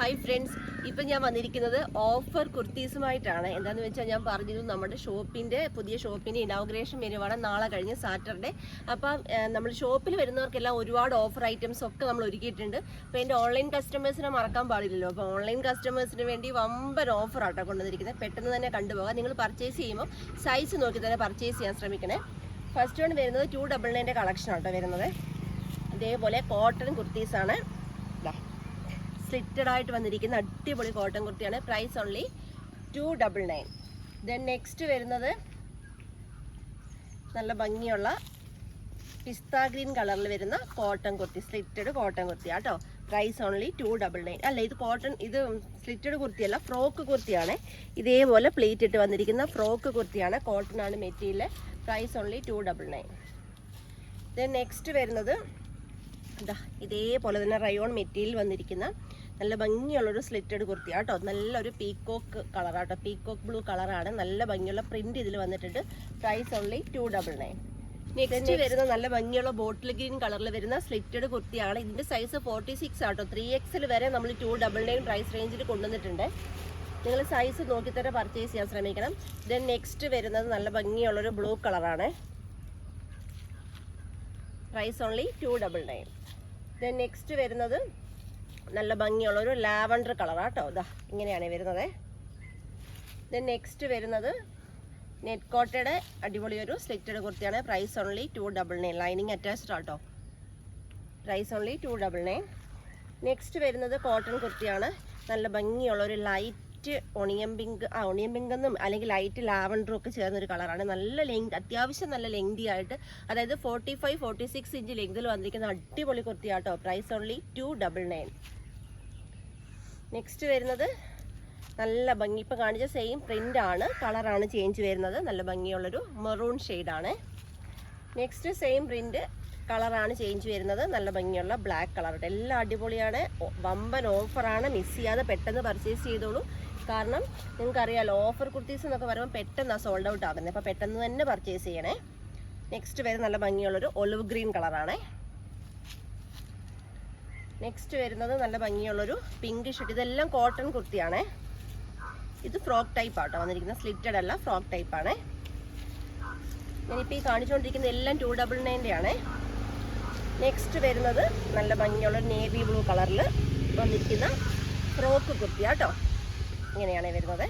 Hi friends, ഇപ്പം ഞാൻ വന്നിരിക്കുന്നത് ഓഫർ കുർത്തീസുമായിട്ടാണ്. എന്താണെന്ന് വെച്ചാൽ ഞാൻ പറഞ്ഞിരുന്നു നമ്മുടെ പുതിയ ഷോപ്പിൻ്റെ ഇനോഗ്രേഷൻ വരുവാണ് നാളെ കഴിഞ്ഞ് സാറ്റർഡേ. അപ്പം നമ്മൾ ഷോപ്പിൽ വരുന്നവർക്കെല്ലാം ഒരുപാട് ഓഫർ ഐറ്റംസ് ഒക്കെ നമ്മൾ ഒരുക്കിയിട്ടുണ്ട്. അപ്പോൾ എൻ്റെ ഓൺലൈൻ കസ്റ്റമേഴ്സിനെ മറക്കാൻ പാടില്ലല്ലോ. അപ്പോൾ ഓൺലൈൻ കസ്റ്റമേഴ്സിന് വേണ്ടി വമ്പൻ ഓഫർ ആട്ടോ കൊണ്ടുവന്നിരിക്കുന്നത്. പെട്ടെന്ന് തന്നെ കണ്ടുപോകാം. നിങ്ങൾ പർച്ചേസ് ചെയ്യുമ്പോൾ സൈസ് നോക്കി തന്നെ പർച്ചേസ് ചെയ്യാൻ ശ്രമിക്കണേ. ഫസ്റ്റ് വൺ വരുന്നത് 299 കളക്ഷൻ ആട്ടോ വരുന്നത്. ഇതേപോലെ കോട്ടൺ കുർത്തീസാണ്. സ്ലിറ്റഡ് ആയിട്ട് വന്നിരിക്കുന്ന അടിപൊളി കോട്ടൺ കുർത്തിയാണ്. Price only 299. ദെൻ നെക്സ്റ്റ് വരുന്നത് നല്ല ഭംഗിയുള്ള പിസ്ത ഗ്രീൻ കളറിൽ വരുന്ന cotton kurti, slitted cotton kurti ആട്ടോ. Price only 299. അല്ല, ഇത് സ്ലിറ്റഡ് കുർത്തിയല്ല, ഫ്രോക്ക് കുർത്തിയാണ്. ഇതേപോലെ പ്ലേറ്റ് ഇട്ട് വന്നിരിക്കുന്ന ഫ്രോക്ക് കുർത്തിയാണ്. കോട്ടൺ ആണ് material. Price only 299. Then next വരുന്നത് ഇതേപോലെ തന്നെ റയോൺ മെറ്റീരിയൽ വന്നിരിക്കുന്ന നല്ല ഭംഗിയുള്ളൊരു സ്ലിറ്റഡ് കുർത്തി ആട്ടോ. നല്ലൊരു പീക്കോക്ക് കളറാട്ടോ, പീക്കോക്ക് ബ്ലൂ കളറാണ്. നല്ല ഭംഗിയുള്ള പ്രിന്റ് ഇതിൽ വന്നിട്ടുണ്ട്. Price only 299. നെക്സ്റ്റ് വരുന്ന നല്ല ഭംഗിയുള്ള ബോട്ടിൽ ഗ്രീൻ കളറിൽ വരുന്ന സ്ലിറ്റഡ് കുർത്തിയാണ്. ഇതിന്റെ സൈസ് 46 ആട്ടോ. 3XL വരെ നമ്മൾ 299 പ്രൈസ് റേഞ്ചിൽ കൊണ്ടുവന്നിട്ടുണ്ട്. നിങ്ങൾ സൈസ് നോക്കി തന്നെ പർച്ചേസ് ചെയ്യാൻ ശ്രമിക്കണം. ദെൻ നെക്സ്റ്റ് വരുന്നത് നല്ല ഭംഗിയുള്ളൊരു ബ്ലൂ കളറാണ്. Price only 299. ദെൻ നെക്സ്റ്റ് വരുന്നത് നല്ല ഭംഗിയുള്ളൊരു ലാവണ്ടർ കളറാട്ടോ. ഇങ്ങനെയാണ് വരുന്നത്. ദെൻ നെക്സ്റ്റ് വരുന്നത് നെറ്റ് കോട്ടയുടെ അടിപൊളിയൊരു സ്ലിറ്റഡ് കുർത്തിയാണ്. Price only 299. ലൈനിങ് അറ്റാച്ച്ഡ് ആട്ടോ. Price only 299. നെക്സ്റ്റ് വരുന്നത് കോട്ടൺ കുർത്തിയാണ്. നല്ല ഭംഗിയുള്ളൊരു ലൈറ്റ് ഒണിയൻ പിങ്ക് എന്നും അല്ലെങ്കിൽ ലൈറ്റ് ലാവണ്ടറും ഒക്കെ ചേർന്നൊരു കളറാണ്. നല്ല ലെങ്ത്, അത്യാവശ്യം നല്ല ലെങ്തി ആയിട്ട്, അതായത് 45-46 ഇഞ്ച് ലെങ്തിൽ വന്നിരിക്കുന്ന അടിപൊളി കുർത്തിയാട്ടോ. Price only 299. നെക്സ്റ്റ് വരുന്നത് നല്ല ഭംഗി, ഇപ്പം കാണിച്ച സെയിം പ്രിന്റ് ആണ്, കളറാണ് ചേഞ്ച് വരുന്നത്. നല്ല ഭംഗിയുള്ളൊരു മെറൂൺ ഷെയ്ഡാണ്. നെക്സ്റ്റ് സെയിം പ്രിന്റ്, കളറാണ് ചേഞ്ച് വരുന്നത്. നല്ല ഭംഗിയുള്ള ബ്ലാക്ക് കളർ. എല്ലാം അടിപൊളിയാണ്. വമ്പൻ ഓഫറാണ്. മിസ് ചെയ്യാതെ പെട്ടെന്ന് പർച്ചേസ് ചെയ്തോളൂ. കാരണം നിങ്ങൾക്കറിയാലോ, ഓഫർ കുർത്തീസ് എന്നൊക്കെ പറയുമ്പോൾ പെട്ടെന്നാണ് സോൾഡ് ഔട്ട് ആകുന്നത്. അപ്പോൾ പെട്ടെന്ന് തന്നെ പർച്ചേസ് ചെയ്യണേ. നെക്സ്റ്റ് വരുന്ന നല്ല ഭംഗിയുള്ളൊരു ഒലിവ് ഗ്രീൻ കളറാണ്. നെക്സ്റ്റ് വരുന്നത് നല്ല ഭംഗിയുള്ളൊരു പിങ്ക് ഷെയ്ഡ്. ഇതെല്ലാം കോട്ടൺ കുർത്തിയാണ്. ഇത് ഫ്രോക്ക് ടൈപ്പ് ആട്ടോ വന്നിരിക്കുന്നത്, സ്ലിറ്റഡ് അല്ല, ഫ്രോക്ക് ടൈപ്പാണ്. ഞാനിപ്പോൾ ഈ കാണിച്ചുകൊണ്ടിരിക്കുന്ന എല്ലാം 299 ആണ്. നെക്സ്റ്റ് വരുന്നത് നല്ല ഭംഗിയുള്ള നേവി ബ്ലൂ കളറിൽ വന്നിരിക്കുന്ന ഫ്രോക്ക് കുർത്തി ആട്ടോ. ഇങ്ങനെയാണ് വരുന്നത്.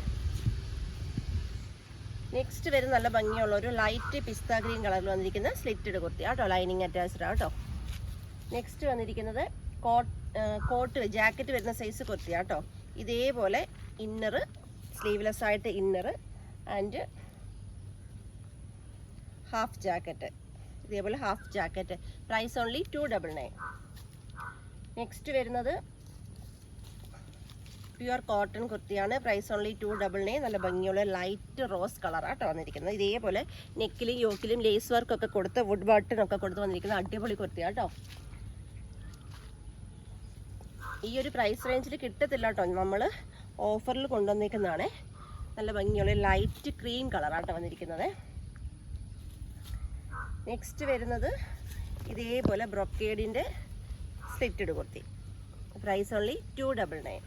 നെക്സ്റ്റ് വരുന്ന നല്ല ഭംഗിയുള്ള ഒരു ലൈറ്റ് പിസ്ത ഗ്രീൻ കളറിൽ വന്നിരിക്കുന്ന സ്ലിറ്റഡ് കുർത്തി ആട്ടോ. ലൈനിങ് അറ്റാച്ച്ഡ് ആട്ടോ. നെക്സ്റ്റ് വന്നിരിക്കുന്നത് കോട്ട് ജാക്കറ്റ് വരുന്ന സൈസ് കുർത്തി ആട്ടോ. ഇതേപോലെ ഇന്നർ, സ്ലീവ്ലെസ് ആയിട്ട് ഇന്നർ ആൻഡ് ഹാഫ് ജാക്കറ്റ്. ഇതേപോലെ half jacket. Price only 299. Next വരുന്നത് പ്യുവർ കോട്ടൺ കുർത്തിയാണ്. Price only 299. നല്ല ഭംഗിയുള്ള ലൈറ്റ് റോസ് കളറാട്ടോ വന്നിരിക്കുന്നത്. ഇതേപോലെ നെക്കിലും യോക്കിലും ലേസ് വർക്കൊക്കെ കൊടുത്ത് വുഡ് ബട്ടൺ ഒക്കെ കൊടുത്ത് വന്നിരിക്കുന്ന അടിപൊളി കുർത്തിയാട്ടോ. ഈ ഒരു പ്രൈസ് റേഞ്ചിൽ കിട്ടത്തില്ല കേട്ടോ, നമ്മൾ ഓഫറിൽ കൊണ്ടുവന്നിരിക്കുന്നതാണ്. നല്ല ഭംഗിയുള്ള ലൈറ്റ് ക്രീം കളറാട്ടോ വന്നിരിക്കുന്നത്. നെക്സ്റ്റ് വരുന്നത് ഇതേപോലെ ബ്രൊക്കേഡിൻ്റെ slitted kurti. Price only 299.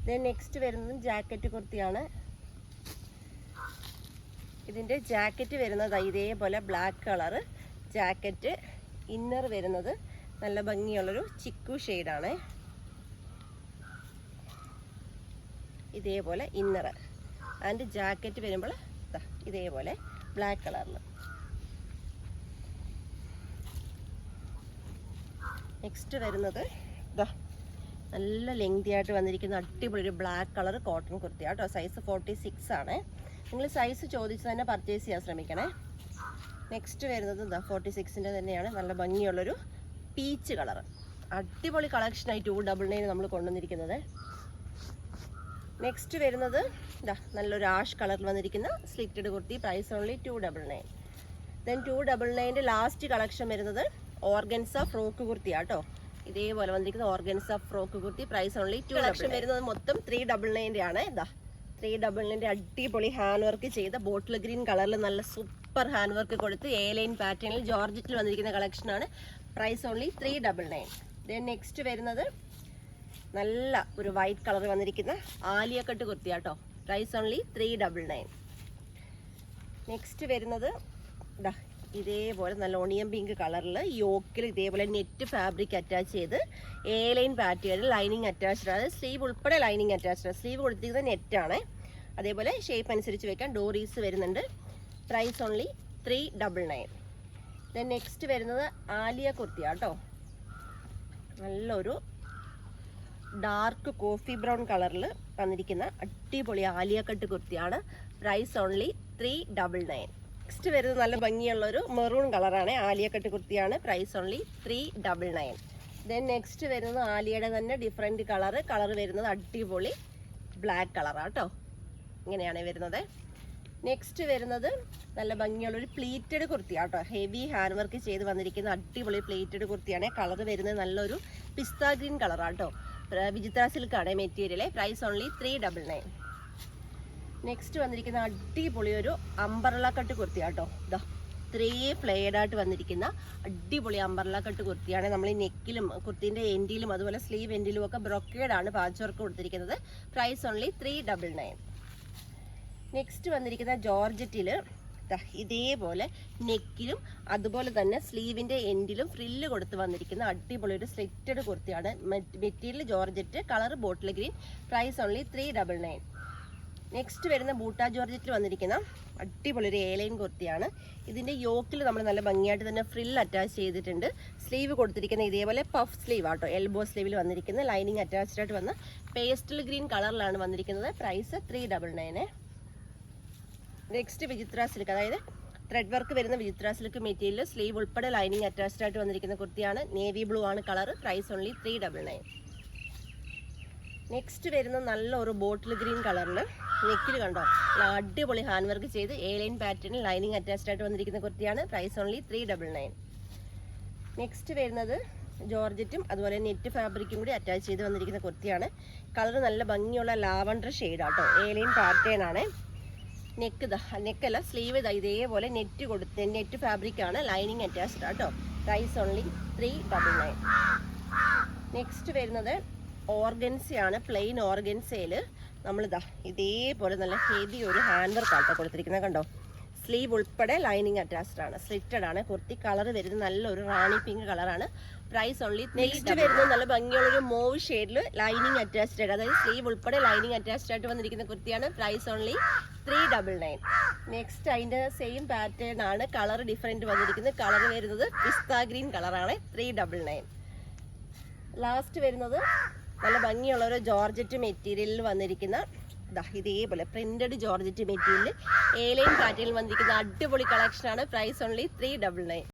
Then next വരുന്നത് ജാക്കറ്റ് കുർത്തിയാണ്. ഇതിൻ്റെ ജാക്കറ്റ് വരുന്നത് ഇതേപോലെ ബ്ലാക്ക് കളറ് ജാക്കറ്റ്. ഇന്നർ വരുന്നത് നല്ല ഭംഗിയുള്ളൊരു ചിക്കു ഷെയ്ഡാണ്. ഇതേപോലെ ഇന്നർ ആൻഡ് ജാക്കറ്റ് വരുമ്പോൾ ഇതേപോലെ ബ്ലാക്ക് കളറിൽ. നെക്സ്റ്റ് വരുന്നത് നല്ല ലെങ്തി ആയിട്ട് വന്നിരിക്കുന്ന അടിപൊളി ഒരു ബ്ലാക്ക് കളർ കോട്ടൺ കുർത്തി ആട്ടോ. സൈസ് 46 ആണ്. നിങ്ങൾ സൈസ് ചോദിച്ച് തന്നെ പർച്ചേസ് ചെയ്യാൻ ശ്രമിക്കണേ. നെക്സ്റ്റ് വരുന്നത് 46ൻ്റെ തന്നെയാണ്. നല്ല ഭംഗിയുള്ളൊരു പീച്ച് കളർ. അടിപൊളി കളക്ഷനായി 299 നമ്മൾ കൊണ്ടുവന്നിരിക്കുന്നത്. നെക്സ്റ്റ് വരുന്നത് നല്ലൊരു ആഷ് കളറിൽ വന്നിരിക്കുന്ന slitted kurti. Price only 299. Then 299ൻ്റെ ലാസ്റ്റ് കളക്ഷൻ വരുന്നത് ഓർഗൻസ ഫ്രോക്ക് കുർത്തി ആട്ടോ. ഇതേപോലെ വന്നിരിക്കുന്ന organza frock kurti. Price only 2. Collection വരുന്നത് മൊത്തം 399 ആണ്. 399 അടിപൊളി ഹാൻഡ് വർക്ക് ചെയ്ത ബോട്ടിൽ ഗ്രീൻ കളറിൽ നല്ല സൂപ്പർ ഹാൻഡ് വർക്ക് കൊടുത്ത് ലൈൻ പാറ്റേണിൽ ജോർജറ്റിൽ വന്നിരിക്കുന്ന കളക്ഷനാണ്. Price only 399. ദെൻ നെക്സ്റ്റ് വരുന്നത് നല്ല ഒരു വൈറ്റ് കളർ വന്നിരിക്കുന്ന ആലിയ കട്ട് കുർത്തിയാട്ടോ. Price only 399. നെക്സ്റ്റ് വരുന്നത് ഇതേപോലെ നല്ല ഓണിയൻ പിങ്ക് കളറിൽ യോക്കിൽ ഇതേപോലെ നെറ്റ് ഫാബ്രിക് അറ്റാച്ച് ചെയ്ത് എ ലൈൻ പാറ്റേണിൽ ലൈനിങ് അറ്റാച്ച്ഡ് ആണ്. സ്ലീവ് ഉൾപ്പെടെ ലൈനിങ് അറ്റാച്ച്ഡ് ആണ്. സ്ലീവ് കൊടുത്തിരിക്കുന്നത് നെറ്റാണ്. അതേപോലെ ഷേപ്പ് അനുസരിച്ച് വെക്കാൻ ഡോറീസ് വരുന്നുണ്ട്. Price only 399. ദെൻ നെക്സ്റ്റ് വരുന്നത് ആലിയ കുർത്തിയാട്ടോ. നല്ലൊരു ഡാർക്ക് കോഫി ബ്രൗൺ കളറിൽ വന്നിരിക്കുന്ന അടിപൊളി ആലിയ കട്ട് കുർത്തിയാണ്. Price only 399. നെക്സ്റ്റ് വരുന്നത് നല്ല ഭംഗിയുള്ളൊരു മെറൂൺ കളറാണ്. ആലിയ കട്ട് കുർത്തിയാണ്. Price only 399. ദെൻ നെക്സ്റ്റ് വരുന്നത് ആലിയയുടെ തന്നെ ഡിഫറെൻറ്റ് കളർ വരുന്നത് അടിപൊളി ബ്ലാക്ക് കളറാട്ടോ. ഇങ്ങനെയാണ് വരുന്നത്. നെക്സ്റ്റ് വരുന്നത് നല്ല ഭംഗിയുള്ളൊരു പ്ലീറ്റഡ് കുർത്തിയാട്ടോ. ഹെവി ഹാൻഡ് വർക്ക് ചെയ്ത് വന്നിരിക്കുന്ന അടിപൊളി പ്ലീറ്റഡ് കുർത്തിയാണ്. കളർ വരുന്നത് നല്ലൊരു പിസ്ത ഗ്രീൻ കളറാട്ടോ. വിചിത്ര സിൽക്കാണ് മെറ്റീരിയൽ. Price only 399. നെക്സ്റ്റ് വന്നിരിക്കുന്ന അടിപൊളി ഒരു അംബർല കട്ട് കുർത്തിയാട്ടോ. ഇതാ ഇത്രയും ഫ്ലെയർഡ് ആയിട്ട് വന്നിരിക്കുന്ന അടിപൊളി അംബർല കട്ട് കുർത്തിയാണ്. നമ്മൾ ഈ നെക്കിലും കുർത്തിൻ്റെ എൻഡിലും അതുപോലെ സ്ലീവ് എൻഡിലും ഒക്കെ ബ്രൊക്കേഡാണ് പാച്ച് വർക്ക് കൊടുത്തിരിക്കുന്നത്. Price only 399. നെക്സ്റ്റ് വന്നിരിക്കുന്ന ജോർജറ്റിൽ ഇതേപോലെ നെക്കിലും അതുപോലെ തന്നെ സ്ലീവിൻ്റെ എൻഡിലും ഫ്രില്ല് കൊടുത്ത് വന്നിരിക്കുന്ന അടിപൊളി ഒരു സ്ലിറ്റഡ് കുർത്തിയാണ്. Material georgette, colour bottle green. Price only 399. Next വരുന്ന ബൂട്ട ജോർജറ്റിൽ വന്നിരിക്കുന്ന അടിപൊളി ഒരു എലൈൻ കുർത്തിയാണ്. ഇതിൻ്റെ യോക്കിൽ നമ്മൾ നല്ല ഭംഗിയായിട്ട് തന്നെ ഫ്രിൽ അറ്റാച്ച് ചെയ്തിട്ടുണ്ട്. സ്ലീവ് കൊടുത്തിരിക്കുന്ന ഇതേപോലെ പഫ് സ്ലീവ് ആട്ടോ. എൽബോ സ്ലീവിൽ വന്നിരിക്കുന്ന ലൈനിങ് അറ്റാച്ച്ഡ് ആയിട്ട് വന്ന് പേസ്റ്റൽ ഗ്രീൻ കളറിലാണ് വന്നിരിക്കുന്നത്. പ്രൈസ് 399. നെക്സ്റ്റ് വിചിത്ര സിൽക്ക്, അതായത് ത്രെഡ് വർക്ക് വരുന്ന വിചിത്ര സിൽക്ക് മെറ്റീരിയൽ സ്ലീവ് ഉൾപ്പെടെ ലൈനിങ് അറ്റാച്ച്ഡ് ആയിട്ട് വന്നിരിക്കുന്ന കുർത്തിയാണ്. നേവി ബ്ലൂ ആണ് കളർ. Price only 399. നെക്സ്റ്റ് വരുന്ന നല്ലൊരു ബോട്ടിൽ ഗ്രീൻ കളറിൽ നെക്കിൽ കണ്ടോ അടിപൊളി ഹാൻഡ് വർക്ക് ചെയ്ത് എ ലൈൻ പാറ്റേണിൽ ലൈനിങ് അറ്റാച്ച്ഡ് ആയിട്ട് വന്നിരിക്കുന്ന കുർത്തിയാണ്. Price only 399. നെക്സ്റ്റ് വരുന്നത് ജോർജറ്റും അതുപോലെ നെറ്റ് ഫാബ്രിക്കും കൂടി അറ്റാച്ച് ചെയ്ത് വന്നിരിക്കുന്ന കുർത്തിയാണ്. കളർ നല്ല ഭംഗിയുള്ള ലാവണ്ടർ ഷെയ്ഡാട്ടോ. എ ലൈൻ പാറ്റേൺ ആണ്. നെക്കല്ല സ്ലീവ് ഇതേപോലെ നെറ്റ് ഫാബ്രിക് ആണ്. ലൈനിങ് അറ്റാച്ച്ഡ് ആട്ടോ. Price only 399. നെക്സ്റ്റ് വരുന്നത് ഓർഗൻസയാണ്. പ്ലെയിൻ ഓർഗൻസയിൽ നമ്മളിതാ ഇതേപോലെ നല്ല ഹെവി ഒരു ഹാൻഡ് വർക്ക് ആട്ടോ കൊടുത്തിരിക്കുന്നത്. കണ്ടോ സ്ലീവ് ഉൾപ്പെടെ ലൈനിങ് അറ്റാച്ച്ഡ് ആണ്. സ്ലിറ്റഡ് ആണ് കുർത്തി. കളർ വരുന്നത് നല്ലൊരു റാണി പിങ്ക് കളറാണ്. Price only. നെക്സ്റ്റ് വരുന്നത് നല്ല ഭംഗിയുള്ളൊരു മോവ് ഷെയ്ഡിൽ ലൈനിങ് അറ്റാച്ച്ഡ് ആയിട്ട്, അതായത് സ്ലീവ് ഉൾപ്പെടെ ലൈനിങ് അറ്റാച്ച്ഡ് ആയിട്ട് വന്നിരിക്കുന്ന കുർത്തിയാണ്. Price only 399. നെക്സ്റ്റ് അതിൻ്റെ സെയിം പാറ്റേൺ ആണ്. കളർ ഡിഫറെൻറ്റ് വന്നിരിക്കുന്നത്. കളർ വരുന്നത് പിസ്ത ഗ്രീൻ കളറാണ്. 399. ലാസ്റ്റ് വരുന്നത് നല്ല ഭംഗിയുള്ള ഒരു ജോർജറ്റ് മെറ്റീരിയലിൽ വന്നിരിക്കുന്ന ഇതേപോലെ printed georgette material A line പാറ്റേണിൽ വന്നിരിക്കുന്ന അടിപൊളി കളക്ഷനാണ്. Price only 399.